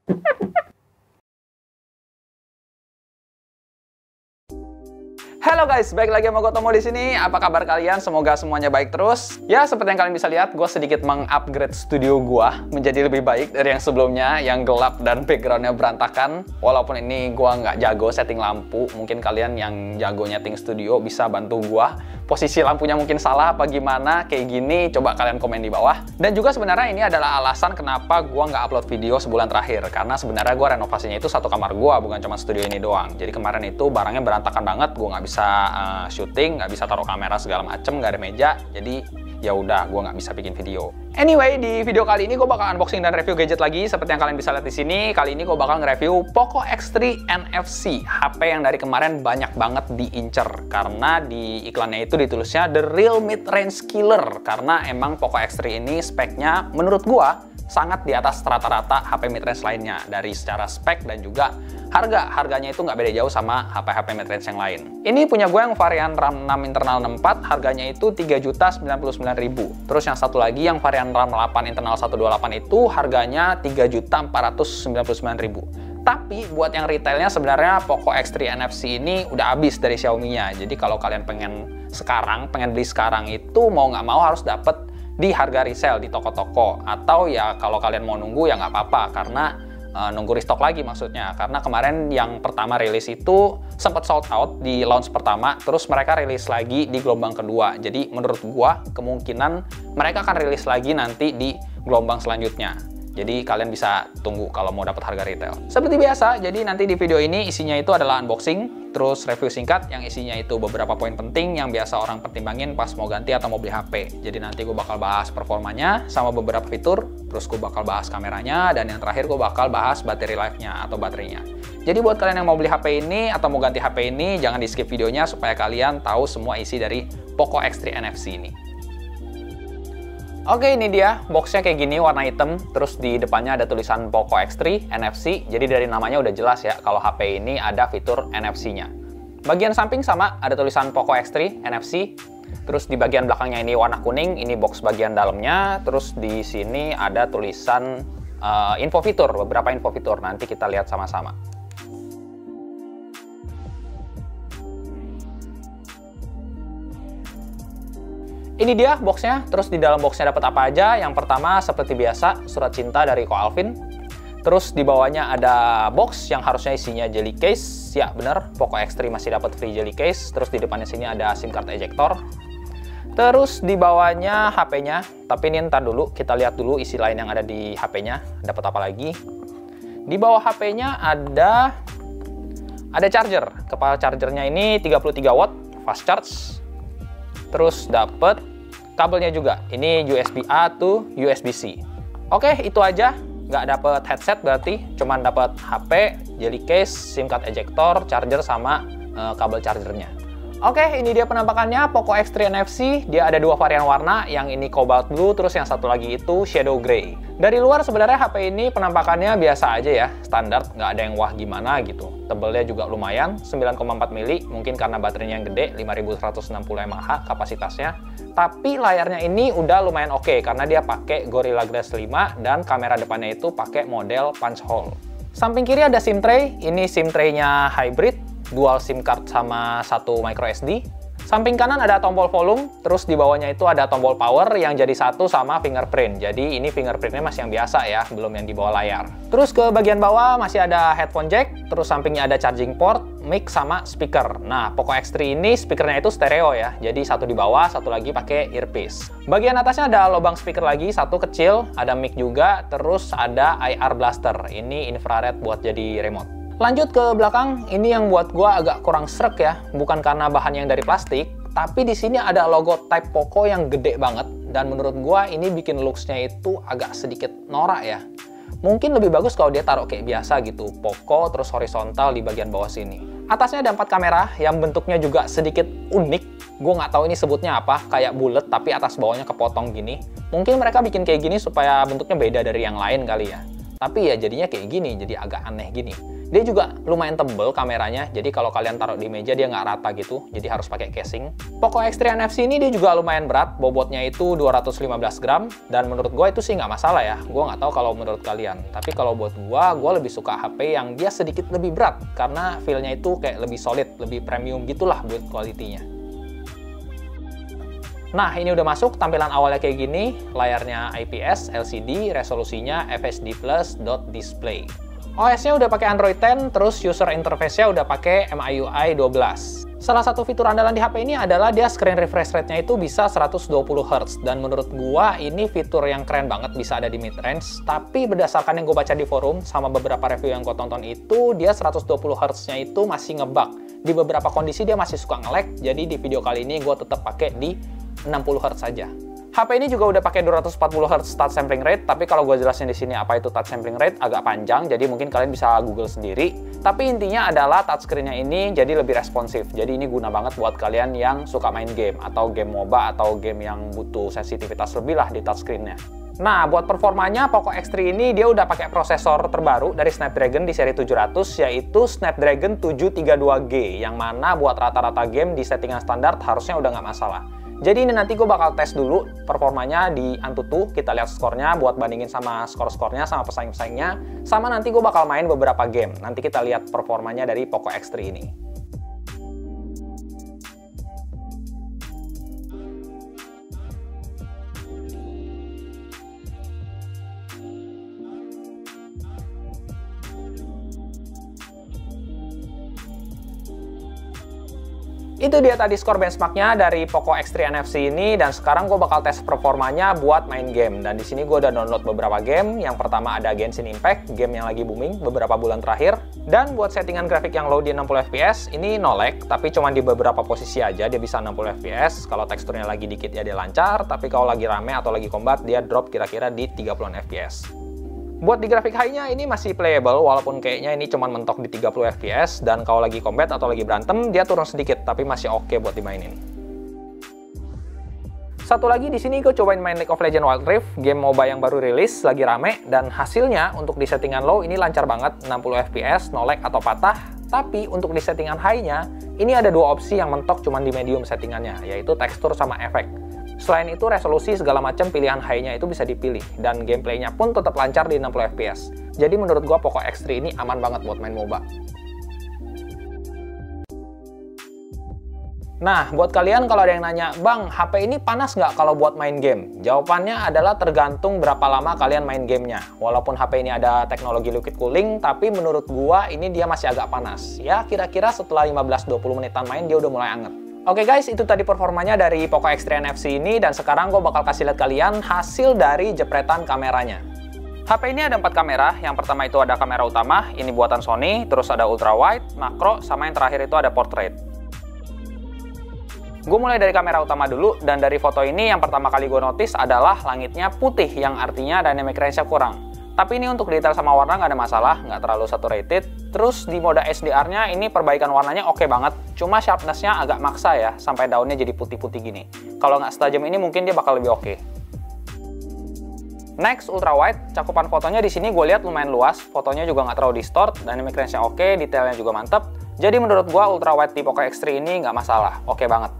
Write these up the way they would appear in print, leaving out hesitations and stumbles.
Halo guys, balik lagi sama gue Tomo di sini. Apa kabar kalian? Semoga semuanya baik terus. Ya, seperti yang kalian bisa lihat, gue sedikit mengupgrade studio gue menjadi lebih baik dari yang sebelumnya, yang gelap dan backgroundnya berantakan. Walaupun ini gue nggak jago setting lampu, mungkin kalian yang jago nyeting studio bisa bantu gue. Posisi lampunya mungkin salah apa gimana, kayak gini, coba kalian komen di bawah. Dan juga sebenarnya ini adalah alasan kenapa gue nggak upload video sebulan terakhir. Karena sebenarnya gue renovasinya itu satu kamar gue, bukan cuma studio ini doang. Jadi kemarin itu barangnya berantakan banget, gue nggak bisa syuting, nggak bisa taruh kamera segala macem, nggak ada meja. Jadi ya udah, gue nggak bisa bikin video. Anyway, di video kali ini gue bakal unboxing dan review gadget lagi. Seperti yang kalian bisa lihat di sini, kali ini gue bakal nge-review Poco X3 NFC, HP yang dari kemarin banyak banget diincer karena di iklannya itu ditulisnya The Real Mid-Range Killer, karena emang Poco X3 ini speknya menurut gue sangat di atas rata-rata HP mid-range lainnya dari secara spek dan juga harganya itu nggak beda jauh sama HP-HP mid-range yang lain. Ini punya gue yang varian RAM 6 internal 64, harganya itu 3.099.000. Terus yang satu lagi yang varian RAM 8 internal 128 itu harganya 3.499.000. Tapi buat yang retailnya sebenarnya Poco X3 NFC ini udah habis dari Xiaomi-nya. Jadi kalau kalian pengen beli sekarang itu mau nggak mau harus dapet di harga resell di toko-toko, atau ya kalau kalian mau nunggu ya nggak apa-apa karena nunggu restock lagi maksudnya, karena kemarin yang pertama rilis itu sempat sold out di launch pertama, terus mereka rilis lagi di gelombang kedua. Jadi menurut gua kemungkinan mereka akan rilis lagi nanti di gelombang selanjutnya. Jadi kalian bisa tunggu kalau mau dapat harga retail. Seperti biasa, jadi nanti di video ini isinya itu adalah unboxing, terus review singkat yang isinya itu beberapa poin penting yang biasa orang pertimbangin pas mau ganti atau mau beli HP. Jadi nanti gue bakal bahas performanya sama beberapa fitur, terus gue bakal bahas kameranya, dan yang terakhir gue bakal bahas battery life-nya atau baterainya. Jadi buat kalian yang mau beli HP ini atau mau ganti HP ini, jangan di skip videonya supaya kalian tahu semua isi dari Poco X3 NFC ini. Oke, ini dia boxnya kayak gini, warna hitam, terus di depannya ada tulisan Poco X3 NFC. Jadi dari namanya udah jelas ya kalau HP ini ada fitur NFC-nya. Bagian samping sama ada tulisan Poco X3 NFC. Terus di bagian belakangnya ini warna kuning, ini box bagian dalamnya. Terus di sini ada tulisan info fitur, beberapa info fitur. Nanti kita lihat sama-sama. Ini dia boxnya, terus di dalam boxnya dapat apa aja? Yang pertama seperti biasa surat cinta dari Ko Alvin. Terus di bawahnya ada box yang harusnya isinya jelly case. Ya bener, Poco X3 masih dapat free jelly case. Terus di depannya sini ada SIM card ejector. Terus di bawahnya HP-nya. Tapi ini ntar dulu, kita lihat dulu isi lain yang ada di HP-nya. Dapat apa lagi? Di bawah HP-nya ada charger. Kepala chargernya ini 33 watt fast charge. Terus dapet kabelnya juga. Ini USB-A to USB-C. Oke, itu aja. Nggak dapet headset berarti. Cuman dapet HP, jelly case, SIM card ejector, charger, sama kabel chargernya. Oke, ini dia penampakannya Poco X3 NFC. Dia ada dua varian warna, yang ini cobalt blue, terus yang satu lagi itu shadow gray. Dari luar sebenarnya HP ini penampakannya biasa aja ya, standar, nggak ada yang wah gimana gitu. Tebelnya juga lumayan, 9,4 mili, mungkin karena baterainya yang gede, 5160 mAh kapasitasnya. Tapi layarnya ini udah lumayan oke, karena dia pakai Gorilla Glass 5 dan kamera depannya itu pakai model punch hole. Samping kiri ada SIM tray, ini SIM tray-nya hybrid, dual SIM card sama satu micro SD. Samping kanan ada tombol volume, terus di bawahnya itu ada tombol power yang jadi satu sama fingerprint. Jadi ini fingerprintnya masih yang biasa ya, belum yang di bawah layar. Terus ke bagian bawah masih ada headphone jack, terus sampingnya ada charging port, mic sama speaker. Nah, Poco X3 ini speakernya itu stereo ya, jadi satu di bawah, satu lagi pakai earpiece. Bagian atasnya ada lubang speaker lagi, satu kecil, ada mic juga, terus ada IR blaster. Ini infrared buat jadi remote. Lanjut ke belakang, ini yang buat gua agak kurang srek ya, bukan karena bahan yang dari plastik, tapi di sini ada logo Type Poco yang gede banget, dan menurut gua ini bikin looks-nya itu agak sedikit norak ya. Mungkin lebih bagus kalau dia taruh kayak biasa gitu, Poco terus horizontal di bagian bawah sini. Atasnya ada 4 kamera yang bentuknya juga sedikit unik. Gue nggak tahu ini sebutnya apa, kayak bulat tapi atas bawahnya kepotong gini. Mungkin mereka bikin kayak gini supaya bentuknya beda dari yang lain kali ya. Tapi ya jadinya kayak gini, jadi agak aneh gini. Dia juga lumayan tebel kameranya, jadi kalau kalian taruh di meja dia nggak rata gitu, jadi harus pakai casing. Poco X3 NFC ini dia juga lumayan berat, bobotnya itu 215 gram, dan menurut gue itu sih nggak masalah ya. Gue nggak tahu kalau menurut kalian, tapi kalau buat gue lebih suka HP yang dia sedikit lebih berat, karena feel-nya itu kayak lebih solid, lebih premium gitulah buat kualitinya. Nah, ini udah masuk, tampilan awalnya kayak gini, layarnya IPS, LCD, resolusinya FHD+ dot display. OS-nya udah pakai Android 10, terus user interface-nya udah pakai MIUI 12. Salah satu fitur andalan di HP ini adalah dia screen refresh rate-nya itu bisa 120 Hz, dan menurut gua ini fitur yang keren banget, bisa ada di mid-range, tapi berdasarkan yang gue baca di forum sama beberapa review yang gue tonton itu, dia 120 Hz-nya itu masih ngebug. Di beberapa kondisi dia masih suka nge-lag, jadi di video kali ini gue tetap pakai di 60 Hz saja. HP ini juga udah pakai 240 Hz touch sampling rate, tapi kalau gue jelasin di sini apa itu touch sampling rate agak panjang, jadi mungkin kalian bisa Google sendiri. Tapi intinya adalah touchscreen-nya ini jadi lebih responsif. Jadi ini guna banget buat kalian yang suka main game, atau game MOBA, atau game yang butuh sensitivitas lebih lah di touchscreen-nya. Nah, buat performanya, Poco X3 ini dia udah pakai prosesor terbaru dari Snapdragon di seri 700, yaitu Snapdragon 732G, yang mana buat rata-rata game di settingan standar harusnya udah nggak masalah. Jadi ini nanti gue bakal tes dulu performanya di Antutu, kita lihat skornya buat bandingin sama skor-skornya sama pesaing-pesaingnya, sama nanti gue bakal main beberapa game. Nanti kita lihat performanya dari Poco X3 ini. Itu dia tadi skor benchmarknya dari Poco X3 NFC ini, dan sekarang gue bakal tes performanya buat main game. Dan di sini gue udah download beberapa game. Yang pertama ada Genshin Impact, game yang lagi booming beberapa bulan terakhir. Dan buat settingan grafik yang low di 60 fps, ini no lag, tapi cuma di beberapa posisi aja dia bisa 60 fps. Kalau teksturnya lagi dikit ya dia lancar, tapi kalau lagi rame atau lagi combat dia drop kira-kira di 30 fps. Buat di grafik high-nya ini masih playable, walaupun kayaknya ini cuma mentok di 30 fps, dan kalau lagi combat atau lagi berantem dia turun sedikit, tapi masih oke buat dimainin. Satu lagi di sini gue cobain main League of Legends Wild Rift, game MOBA yang baru rilis, lagi rame, dan hasilnya untuk di settingan low ini lancar banget, 60 fps, no lag atau patah, tapi untuk di settingan high-nya, ini ada dua opsi yang mentok cuma di medium settingannya, yaitu tekstur sama efek. Selain itu, resolusi segala macam pilihan high-nya itu bisa dipilih, dan gameplaynya pun tetap lancar di 60 fps. Jadi menurut gua Poco X3 ini aman banget buat main MOBA. Nah, buat kalian kalau ada yang nanya, Bang, HP ini panas nggak kalau buat main game? Jawabannya adalah tergantung berapa lama kalian main gamenya. Walaupun HP ini ada teknologi liquid cooling, tapi menurut gua ini dia masih agak panas. Ya, kira-kira setelah 15-20 menitan main dia udah mulai anget. Oke guys, itu tadi performanya dari Poco X3 NFC ini, dan sekarang gue bakal kasih lihat kalian hasil dari jepretan kameranya. HP ini ada 4 kamera, yang pertama itu ada kamera utama, ini buatan Sony, terus ada ultra wide, makro, sama yang terakhir itu ada portrait. Gue mulai dari kamera utama dulu, dan dari foto ini yang pertama kali gue notice adalah langitnya putih, yang artinya dynamic range-nya kurang. Tapi ini untuk detail sama warna nggak ada masalah, nggak terlalu saturated. Terus di mode HDR-nya ini perbaikan warnanya oke banget, cuma sharpness-nya agak maksa ya, sampai daunnya jadi putih-putih gini. Kalau nggak setajam ini mungkin dia bakal lebih oke. Next, ultra wide, cakupan fotonya di sini gue lihat lumayan luas, fotonya juga nggak terlalu distort, dynamic range-nya oke, detailnya juga mantep. Jadi menurut gue ultra wide di Poco X3 ini nggak masalah, oke banget.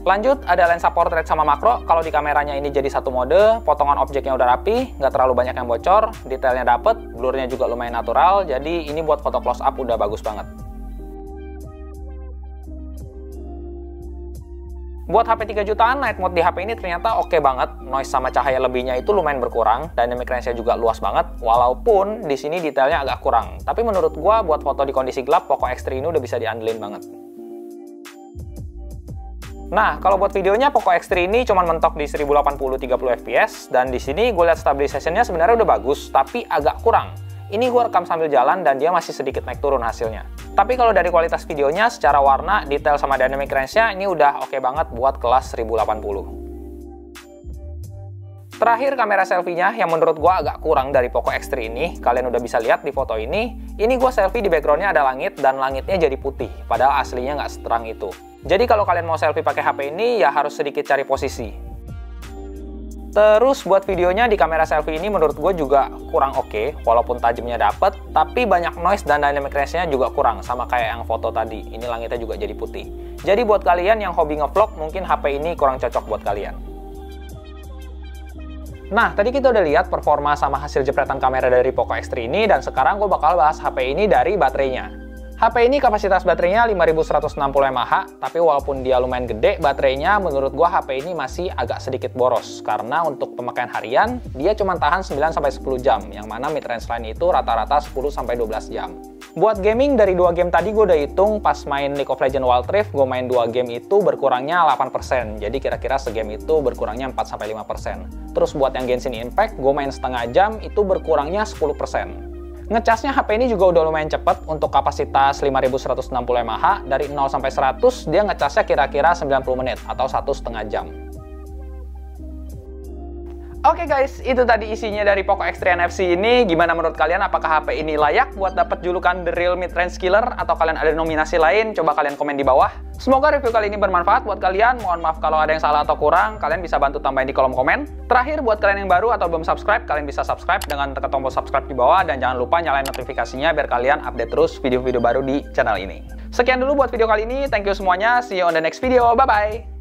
Lanjut, ada lensa portrait sama makro. Kalau di kameranya ini jadi satu mode, potongan objeknya udah rapi, nggak terlalu banyak yang bocor, detailnya dapet, blurnya juga lumayan natural, jadi ini buat foto close up udah bagus banget. Buat HP 3 jutaan, night mode di HP ini ternyata oke banget, noise sama cahaya lebihnya itu lumayan berkurang, dynamic range-nya juga luas banget, walaupun di sini detailnya agak kurang. Tapi menurut gua buat foto di kondisi gelap, Poco X3 ini udah bisa diandelin banget. Nah, kalau buat videonya Poco X3 ini cuma mentok di 1080 30 fps, dan di sini gue lihat stabilization-nya sebenarnya udah bagus, tapi agak kurang. Ini gue rekam sambil jalan dan dia masih sedikit naik turun hasilnya. Tapi kalau dari kualitas videonya, secara warna, detail sama dynamic range-nya ini udah oke banget buat kelas 1080. Terakhir, kamera selfie-nya yang menurut gue agak kurang dari Poco X3 ini. Kalian udah bisa lihat di foto ini. Ini gue selfie di background-nya ada langit, dan langitnya jadi putih, padahal aslinya nggak seterang itu. Jadi kalau kalian mau selfie pakai HP ini, ya harus sedikit cari posisi. Terus buat videonya di kamera selfie ini menurut gue juga kurang oke, walaupun tajamnya dapet, tapi banyak noise dan dynamic range-nya juga kurang, sama kayak yang foto tadi. Ini langitnya juga jadi putih. Jadi buat kalian yang hobi ngevlog, mungkin HP ini kurang cocok buat kalian. Nah, tadi kita udah lihat performa sama hasil jepretan kamera dari Poco X3 ini, dan sekarang gue bakal bahas HP ini dari baterainya. HP ini kapasitas baterainya 5160 mAh, tapi walaupun dia lumayan gede, baterainya menurut gua HP ini masih agak sedikit boros. Karena untuk pemakaian harian, dia cuma tahan 9-10 jam, yang mana mid-range line itu rata-rata 10-12 jam. Buat gaming, dari 2 game tadi gue udah hitung, pas main League of Legends Wild Rift, gue main 2 game itu berkurangnya 8%. Jadi kira-kira segame itu berkurangnya 4-5%. Terus buat yang Genshin Impact, gue main setengah jam, itu berkurangnya 10%. Ngecasnya HP ini juga udah lumayan cepet. Untuk kapasitas 5160 mAh, dari 0 sampai 100 dia ngecasnya kira-kira 90 menit atau 1,5 jam. Oke guys, itu tadi isinya dari Poco X3 NFC ini. Gimana menurut kalian? Apakah HP ini layak buat dapat julukan The Real Mid-Range Killer? Atau kalian ada nominasi lain? Coba kalian komen di bawah. Semoga review kali ini bermanfaat buat kalian. Mohon maaf kalau ada yang salah atau kurang. Kalian bisa bantu tambahin di kolom komen. Terakhir, buat kalian yang baru atau belum subscribe, kalian bisa subscribe dengan tekan tombol subscribe di bawah. Dan jangan lupa nyalain notifikasinya biar kalian update terus video-video baru di channel ini. Sekian dulu buat video kali ini. Thank you semuanya. See you on the next video. Bye-bye.